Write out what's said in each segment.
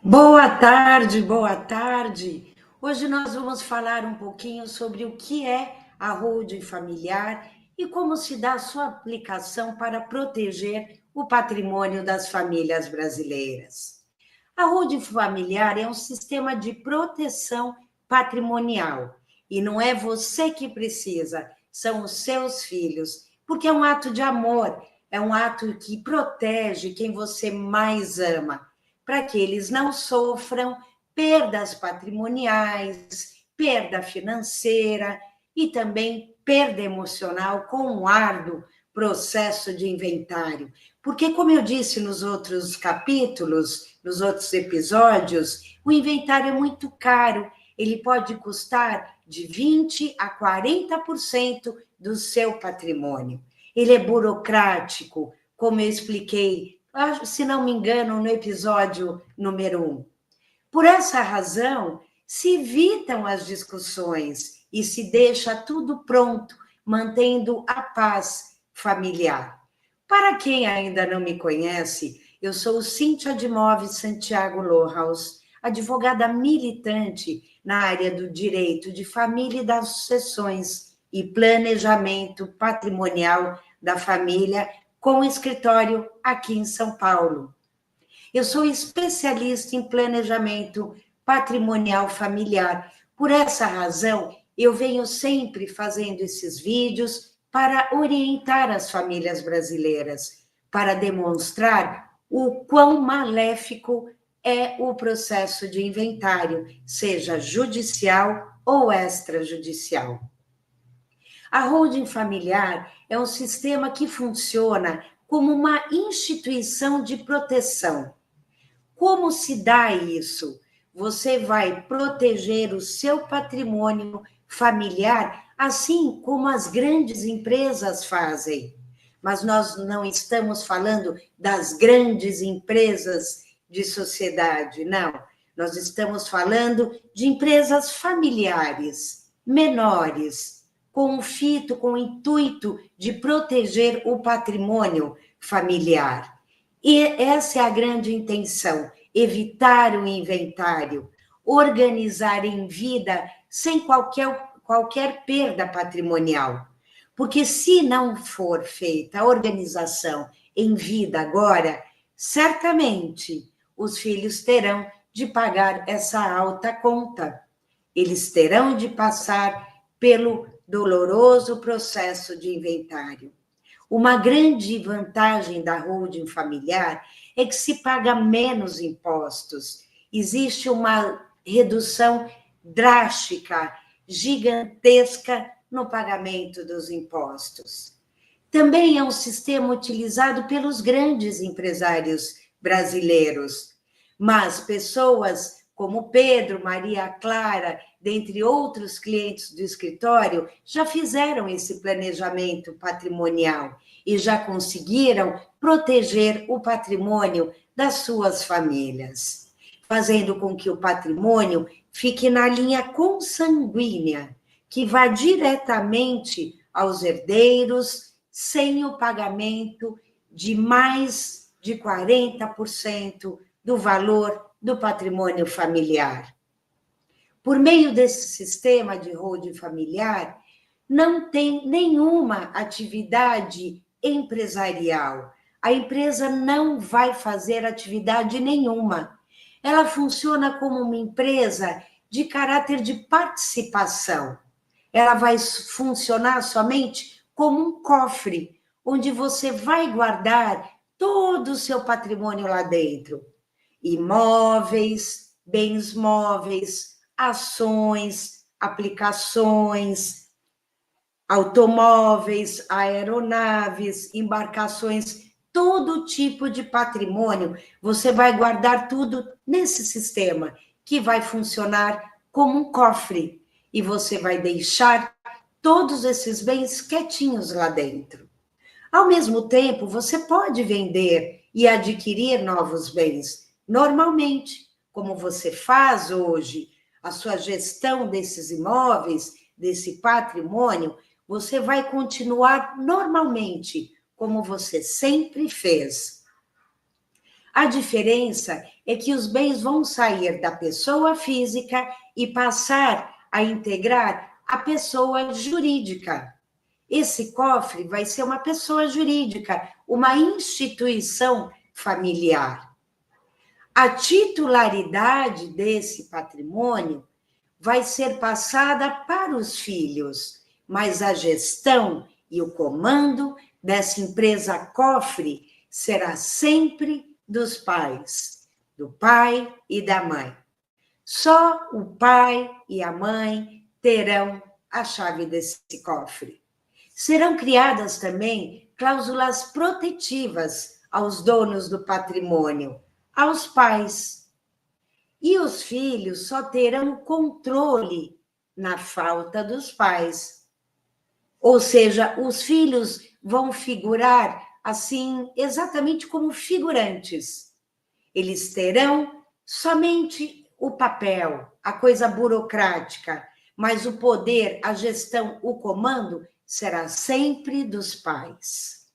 Boa tarde, boa tarde. Hoje nós vamos falar um pouquinho sobre o que é a holding familiar e como se dá a sua aplicação para proteger o patrimônio das famílias brasileiras. A holding familiar é um sistema de proteção patrimonial e não é você que precisa, são os seus filhos, porque é um ato de amor, é um ato que protege quem você mais ama para que eles não sofram perdas patrimoniais, perda financeira e também perda emocional com um árduo processo de inventário. Porque, como eu disse nos outros capítulos, nos outros episódios, o inventário é muito caro, ele pode custar de 20% a 40% do seu patrimônio. Ele é burocrático, como eu expliquei, se não me engano, no episódio número 1. Por essa razão, se evitam as discussões e se deixa tudo pronto, mantendo a paz familiar. Para quem ainda não me conhece, eu sou Cíntia de Moves Santiago Lohaus, advogada militante na área do direito de família e das sucessões e planejamento patrimonial da família, com escritório aqui em São Paulo. Eu sou especialista em planejamento patrimonial familiar. Por essa razão, eu venho sempre fazendo esses vídeos para orientar as famílias brasileiras, para demonstrar o quão maléfico é o processo de inventário, seja judicial ou extrajudicial. A holding familiar é um sistema que funciona como uma instituição de proteção. Como se dá isso? Você vai proteger o seu patrimônio familiar, assim como as grandes empresas fazem. Mas nós não estamos falando das grandes empresas de sociedade, não. Nós estamos falando de empresas familiares, menores, com o intuito de proteger o patrimônio familiar. E essa é a grande intenção, evitar o inventário, organizar em vida sem qualquer perda patrimonial. Porque se não for feita a organização em vida agora, certamente os filhos terão de pagar essa alta conta. Eles terão de passar pelo doloroso processo de inventário. Uma grande vantagem da holding familiar é que se paga menos impostos. Existe uma redução drástica, gigantesca no pagamento dos impostos. Também é um sistema utilizado pelos grandes empresários brasileiros, mas pessoas como Pedro, Maria Clara, dentre outros clientes do escritório, já fizeram esse planejamento patrimonial e já conseguiram proteger o patrimônio das suas famílias, fazendo com que o patrimônio fique na linha consanguínea, que vá diretamente aos herdeiros, sem o pagamento de mais de 40% do valor do patrimônio familiar. Por meio desse sistema de holding familiar, não tem nenhuma atividade empresarial. A empresa não vai fazer atividade nenhuma. Ela funciona como uma empresa de caráter de participação. Ela vai funcionar somente como um cofre, onde você vai guardar todo o seu patrimônio lá dentro. Imóveis, bens móveis, ações, aplicações, automóveis, aeronaves, embarcações, todo tipo de patrimônio, você vai guardar tudo nesse sistema, que vai funcionar como um cofre, e você vai deixar todos esses bens quietinhos lá dentro. Ao mesmo tempo, você pode vender e adquirir novos bens, normalmente, como você faz hoje, a sua gestão desses imóveis, desse patrimônio, você vai continuar normalmente, como você sempre fez. A diferença é que os bens vão sair da pessoa física e passar a integrar a pessoa jurídica. Esse cofre vai ser uma pessoa jurídica, uma instituição familiar. A titularidade desse patrimônio vai ser passada para os filhos, mas a gestão e o comando dessa empresa cofre será sempre dos pais, do pai e da mãe. Só o pai e a mãe terão a chave desse cofre. Serão criadas também cláusulas protetivas aos donos do patrimônio, aos pais. E os filhos só terão controle na falta dos pais. Ou seja, os filhos vão figurar assim, exatamente como figurantes. Eles terão somente o papel, a coisa burocrática, mas o poder, a gestão, o comando será sempre dos pais.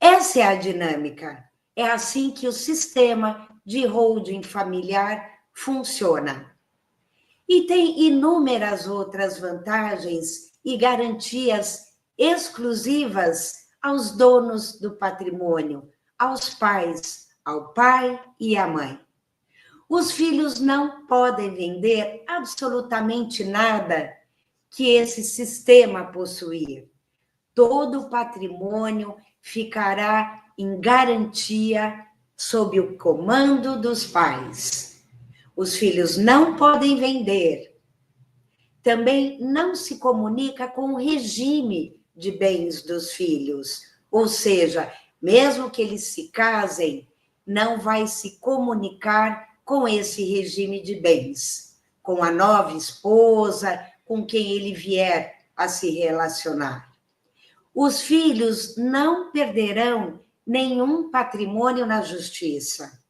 Essa é a dinâmica. É assim que o sistema de holding familiar funciona. E tem inúmeras outras vantagens e garantias exclusivas aos donos do patrimônio, aos pais, ao pai e à mãe. Os filhos não podem vender absolutamente nada que esse sistema possuir. Todo o patrimônio ficará em garantia sob o comando dos pais. Os filhos não podem vender. Também não se comunica com o regime de bens dos filhos. Ou seja, mesmo que eles se casem, não vai se comunicar com esse regime de bens, com a nova esposa, com quem ele vier a se relacionar. Os filhos não perderão nenhum patrimônio na justiça.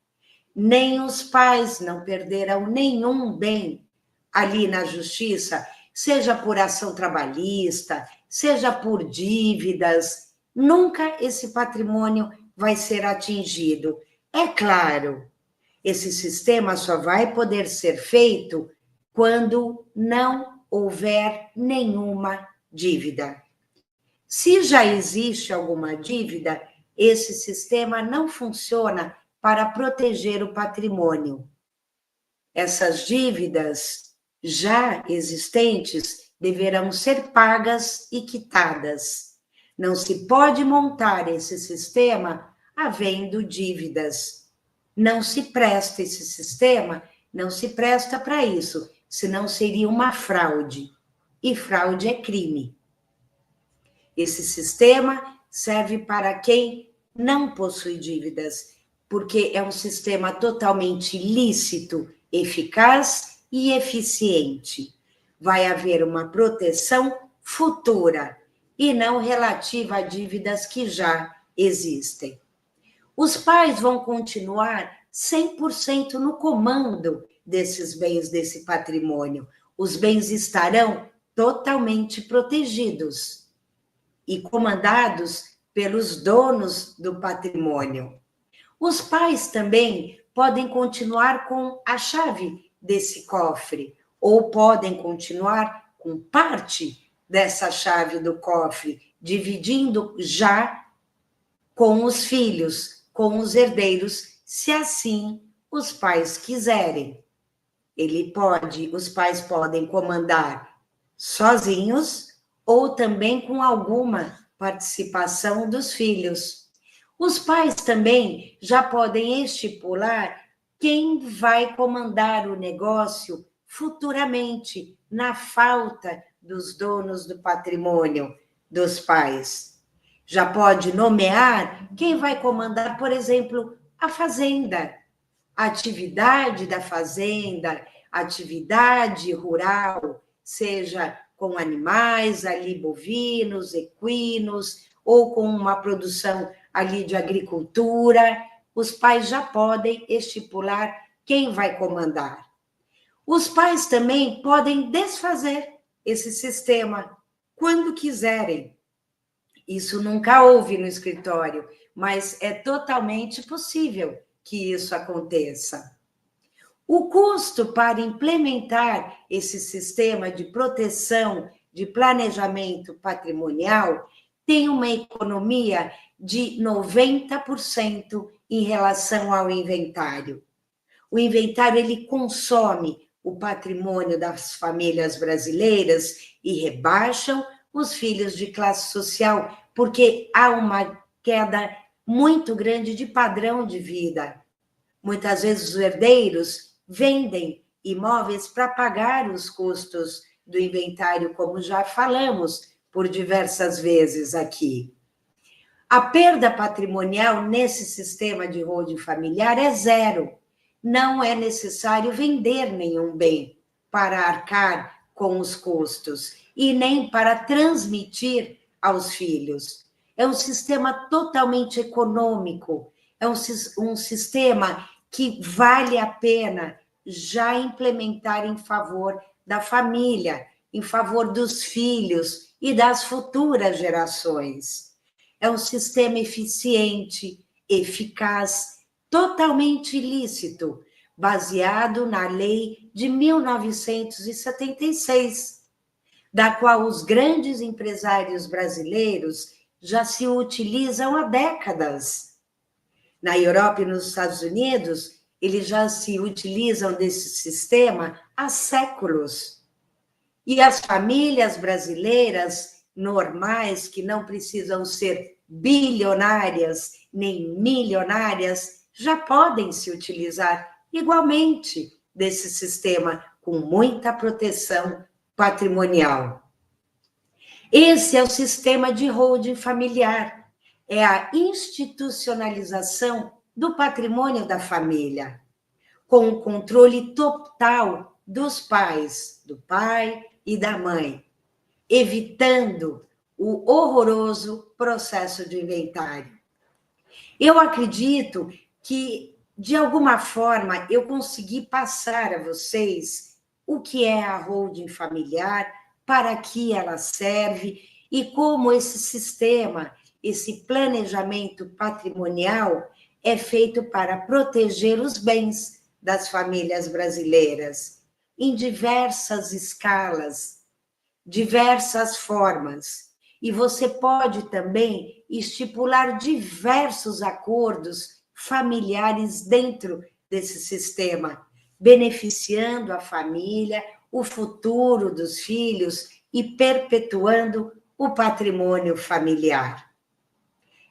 Nem os pais não perderão nenhum bem ali na justiça, seja por ação trabalhista, seja por dívidas. Nunca esse patrimônio vai ser atingido. É claro, esse sistema só vai poder ser feito quando não houver nenhuma dívida. Se já existe alguma dívida, esse sistema não funciona para proteger o patrimônio. Essas dívidas já existentes deverão ser pagas e quitadas. Não se pode montar esse sistema havendo dívidas. Não se presta esse sistema, não se presta para isso, senão seria uma fraude. E fraude é crime. Esse sistema serve para quem não possui dívidas, porque é um sistema totalmente lícito, eficaz e eficiente. Vai haver uma proteção futura e não relativa a dívidas que já existem. Os pais vão continuar 100% no comando desses bens, desse patrimônio. Os bens estarão totalmente protegidos e comandados pelos donos do patrimônio. Os pais também podem continuar com a chave desse cofre, ou podem continuar com parte dessa chave do cofre, dividindo já com os filhos, com os herdeiros, se assim os pais quiserem. Os pais podem comandar sozinhos ou também com alguma participação dos filhos. Os pais também já podem estipular quem vai comandar o negócio futuramente, na falta dos donos do patrimônio dos pais. Já pode nomear quem vai comandar, por exemplo, a fazenda, a atividade da fazenda, atividade rural, seja com animais ali, bovinos, equinos, ou com uma produção ali de agricultura, os pais já podem estipular quem vai comandar. Os pais também podem desfazer esse sistema quando quiserem. Isso nunca houve no escritório, mas é totalmente possível que isso aconteça. O custo para implementar esse sistema de proteção, de planejamento patrimonial, tem uma economia de 90% em relação ao inventário. O inventário ele consome o patrimônio das famílias brasileiras e rebaixam os filhos de classe social, porque há uma queda muito grande de padrão de vida. Muitas vezes os herdeiros vendem imóveis para pagar os custos do inventário, como já falamos por diversas vezes aqui. A perda patrimonial nesse sistema de holding familiar é zero. Não é necessário vender nenhum bem para arcar com os custos e nem para transmitir aos filhos. É um sistema totalmente econômico, é um sistema que vale a pena já implementar em favor da família, em favor dos filhos e das futuras gerações. É um sistema eficiente, eficaz, totalmente ilícito, baseado na lei de 1976, da qual os grandes empresários brasileiros já se utilizam há décadas. Na Europa e nos Estados Unidos, eles já se utilizam desse sistema há séculos. E as famílias brasileiras normais, que não precisam ser bilionárias nem milionárias, já podem se utilizar igualmente desse sistema com muita proteção patrimonial. Esse é o sistema de holding familiar, é a institucionalização do patrimônio da família, com o controle total dos pais, do pai e da mãe, evitando o horroroso processo de inventário. Eu acredito que, de alguma forma, eu consegui passar a vocês o que é a holding familiar, para que ela serve e como esse sistema, esse planejamento patrimonial é feito para proteger os bens das famílias brasileiras em diversas escalas, diversas formas. E você pode também estipular diversos acordos familiares dentro desse sistema, beneficiando a família, o futuro dos filhos e perpetuando o patrimônio familiar.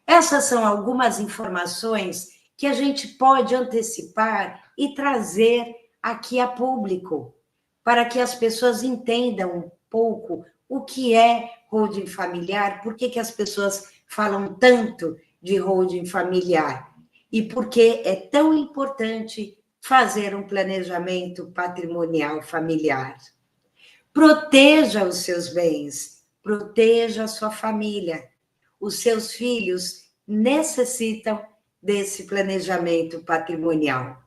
Essas são algumas informações que a gente pode antecipar e trazer aqui a público, para que as pessoas entendam um pouco o que é holding familiar, por que as pessoas falam tanto de holding familiar e por que é tão importante fazer um planejamento patrimonial familiar. Proteja os seus bens, proteja a sua família. Os seus filhos necessitam desse planejamento patrimonial.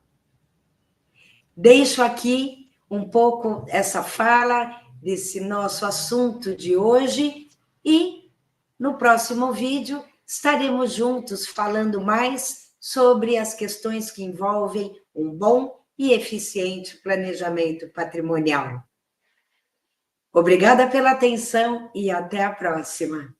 Deixo aqui um pouco essa fala desse nosso assunto de hoje e no próximo vídeo estaremos juntos falando mais sobre as questões que envolvem um bom e eficiente planejamento patrimonial. Obrigada pela atenção e até a próxima.